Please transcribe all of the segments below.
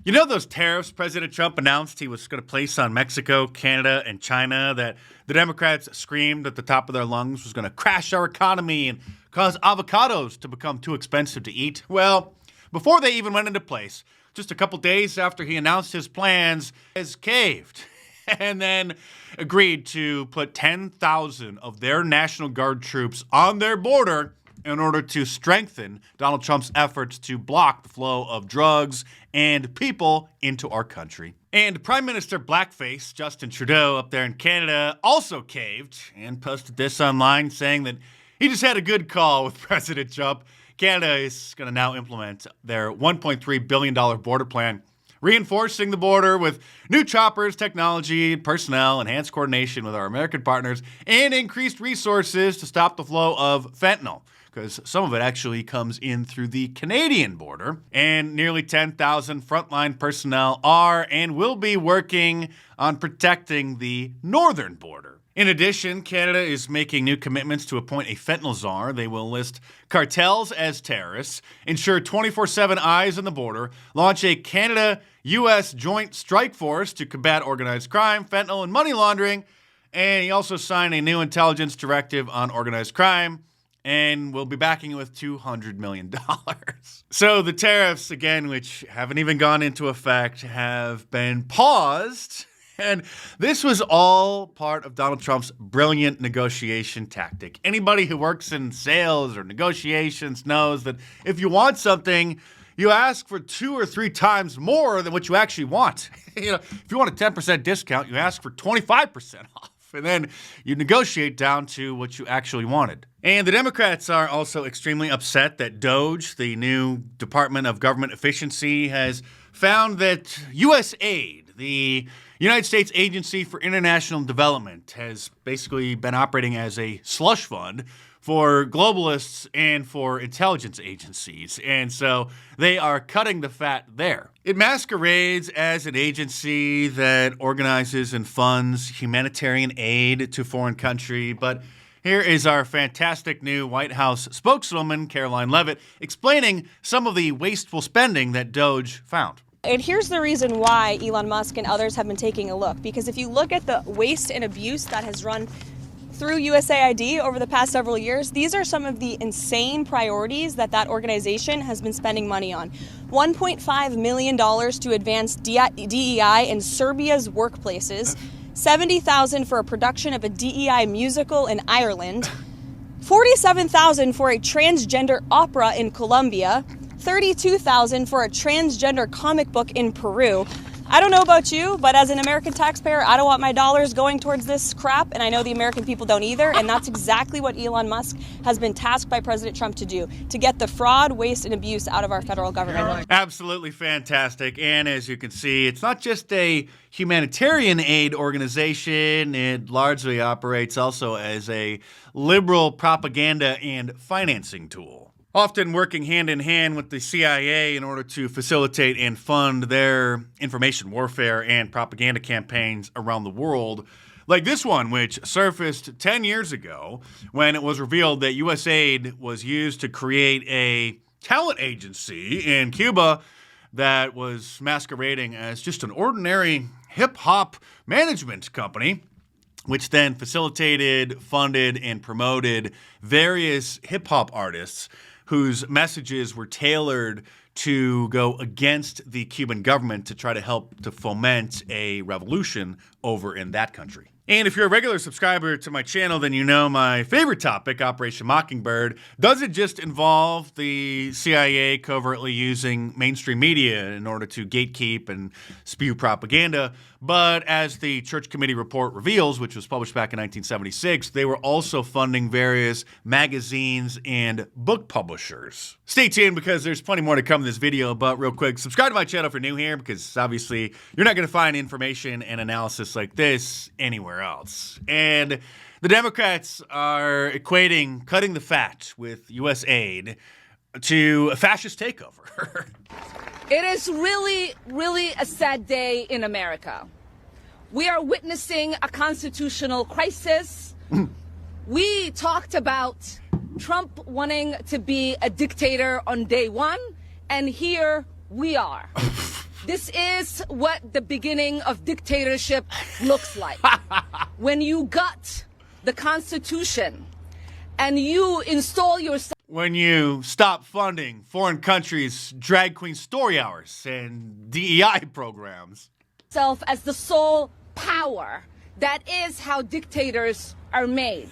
You know those tariffs President Trump announced he was going to place on Mexico, Canada, and China that the Democrats screamed at the top of their lungs was going to crash our economy and cause avocados to become too expensive to eat? Well, before they even went into place, just a couple days after he announced his plans, has caved and then agreed to put 10,000 of their National Guard troops on their border in order to strengthen Donald Trump's efforts to block the flow of drugs and people into our country. And Prime Minister Blackface Justin Trudeau up there in Canada also caved and posted this online saying that he just had a good call with President Trump. Canada is going to now implement their $1.3 billion border plan, reinforcing the border with new choppers, technology, personnel, enhanced coordination with our American partners, and increased resources to stop the flow of fentanyl, because some of it actually comes in through the Canadian border. And nearly 10,000 frontline personnel are and will be working on protecting the northern border. In addition, Canada is making new commitments to appoint a fentanyl czar. They will list cartels as terrorists, ensure 24/7 eyes on the border, launch a Canada-U.S. joint strike force to combat organized crime, fentanyl, and money laundering. And he also signed a new intelligence directive on organized crime, and we'll be backing it with $200 million. So the tariffs, again, which haven't even gone into effect, have been paused. And this was all part of Donald Trump's brilliant negotiation tactic. Anybody who works in sales or negotiations knows that if you want something, you ask for 2 or 3 times more than what you actually want. If you want a 10% discount, you ask for 25% off. And then you negotiate down to what you actually wanted. And the Democrats are also extremely upset that DOGE, the new Department of Government Efficiency, has found that USAID, the United States Agency for International Development, has basically been operating as a slush fund for globalists and for intelligence agencies. And so they are cutting the fat there. It masquerades as an agency that organizes and funds humanitarian aid to foreign countries, but here is our fantastic new White House spokeswoman, Caroline Leavitt, explaining some of the wasteful spending that DOGE found. And here's the reason why Elon Musk and others have been taking a look. Because if you look at the waste and abuse that has run through USAID over the past several years, these are some of the insane priorities that organization has been spending money on. $1.5 million to advance DEI in Serbia's workplaces, $70,000 for a production of a DEI musical in Ireland, $47,000 for a transgender opera in Colombia, $32,000 for a transgender comic book in Peru. I don't know about you, but as an American taxpayer, I don't want my dollars going towards this crap, and I know the American people don't either, and that's exactly what Elon Musk has been tasked by President Trump to do, to get the fraud, waste, and abuse out of our federal government. Absolutely fantastic, and as you can see, it's not just a humanitarian aid organization, it largely operates also as a liberal propaganda and financing tool, often working hand in hand with the CIA in order to facilitate and fund their information warfare and propaganda campaigns around the world. Like this one, which surfaced 10 years ago when it was revealed that USAID was used to create a talent agency in Cuba that was masquerading as just an ordinary hip-hop management company, which then facilitated, funded, and promoted various hip-hop artists whose messages were tailored to go against the Cuban government to try to help to foment a revolution over in that country. And if you're a regular subscriber to my channel, then you know my favorite topic, Operation Mockingbird, doesn't just involve the CIA covertly using mainstream media in order to gatekeep and spew propaganda, but as the Church Committee report reveals, which was published back in 1976, they were also funding various magazines and book publishers. Stay tuned because there's plenty more to come in this video, but real quick, subscribe to my channel if you're new here because obviously you're not going to find information and analysis like this anywhere else. And the Democrats are equating cutting the fat with U.S. aid to a fascist takeover. It is really, really a sad day in America. We are witnessing a constitutional crisis. We talked about Trump wanting to be a dictator on day one, and here we are. This is what the beginning of dictatorship looks like. When you gut the Constitution and you install yourself. When you stop funding foreign countries' drag queen story hours and DEI programs. As the sole power. That is how dictators are made.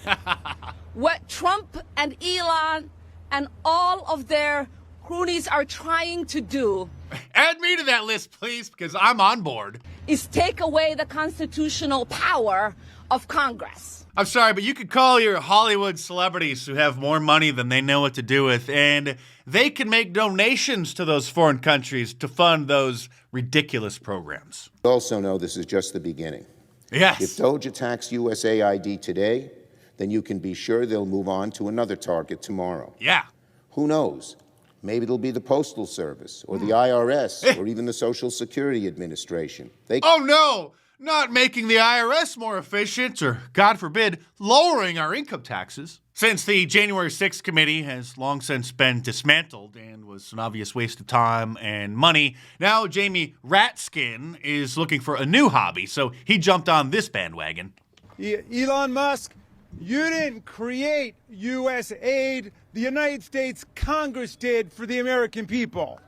What Trump and Elon and all of their cronies are trying to do. Add me to that list, please, because I'm on board. Is take away the constitutional power of Congress. I'm sorry, but you could call your Hollywood celebrities who have more money than they know what to do with, and they can make donations to those foreign countries to fund those ridiculous programs. We also know this is just the beginning. Yes. If DOGE attacks USAID today, then you can be sure they'll move on to another target tomorrow. Yeah. Who knows? Maybe it'll be the Postal Service or the IRS or even the Social Security Administration. Oh no! Not making the IRS more efficient or, God forbid, lowering our income taxes. Since the January 6th committee has long since been dismantled and was an obvious waste of time and money, now Jamie Ratskin is looking for a new hobby, so he jumped on this bandwagon. Elon Musk, you didn't create USAID. The United States Congress did for the American people.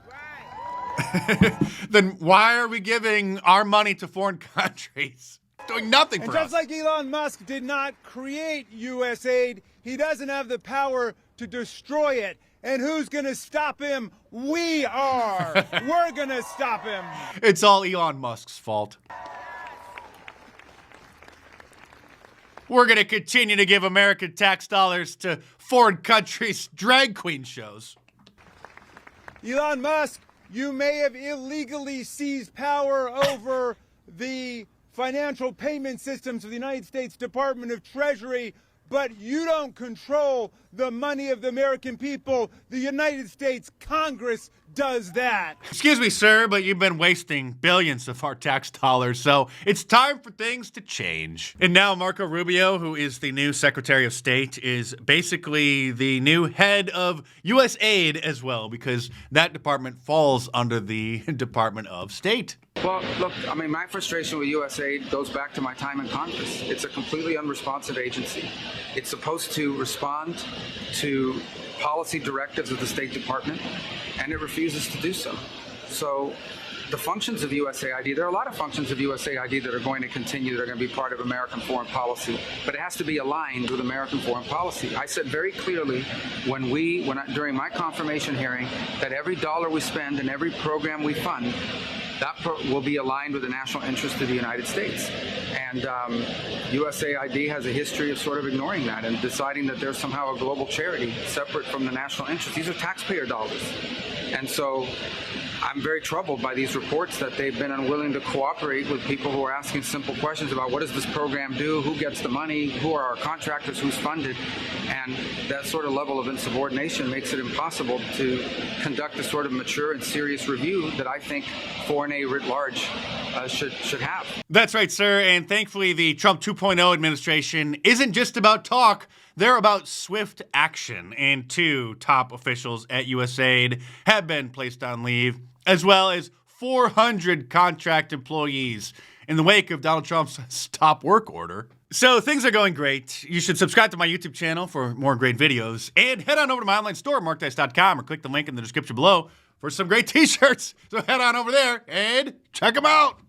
Then why are we giving our money to foreign countries? Doing nothing for And us. just like Elon Musk did not create USAID, he doesn't have the power to destroy it. And who's going to stop him? We are. We're going to stop him. It's all Elon Musk's fault. We're going to continue to give American tax dollars to foreign countries' drag queen shows. Elon Musk, you may have illegally seized power over the financial payment systems of the United States Department of Treasury, but you don't control the money of the American people. The United States Congress does that. Excuse me, sir, but you've been wasting billions of our tax dollars, so it's time for things to change. And now Marco Rubio, who is the new Secretary of State, is basically the new head of USAID as well, because that department falls under the Department of State. Well, look, I mean, my frustration with USAID goes back to my time in Congress. It's a completely unresponsive agency. It's supposed to respond to policy directives of the State Department, and it refuses to do so. So the functions of USAID, there are a lot of functions of USAID that are going to continue, that are going to be part of American foreign policy, but it has to be aligned with American foreign policy. I said very clearly during my confirmation hearing that every dollar we spend and every program we fund, that will be aligned with the national interest of the United States. And USAID has a history of sort of ignoring that and deciding that there's somehow a global charity separate from the national interest. These are taxpayer dollars. And so I'm very troubled by these reports that they've been unwilling to cooperate with people who are asking simple questions about what does this program do, who gets the money, who are our contractors, who's funded. And that sort of level of insubordination makes it impossible to conduct the sort of mature and serious review that I think foreign aid writ large should have. That's right, sir. And thankfully, the Trump 2.0 administration isn't just about talk. They're about swift action. And 2 top officials at USAID have been placed on leave, as well as 400 contract employees in the wake of Donald Trump's stop work order. So things are going great. You should subscribe to my YouTube channel for more great videos, and head on over to my online store, markdice.com, or click the link in the description below for some great t-shirts. So head on over there and check them out.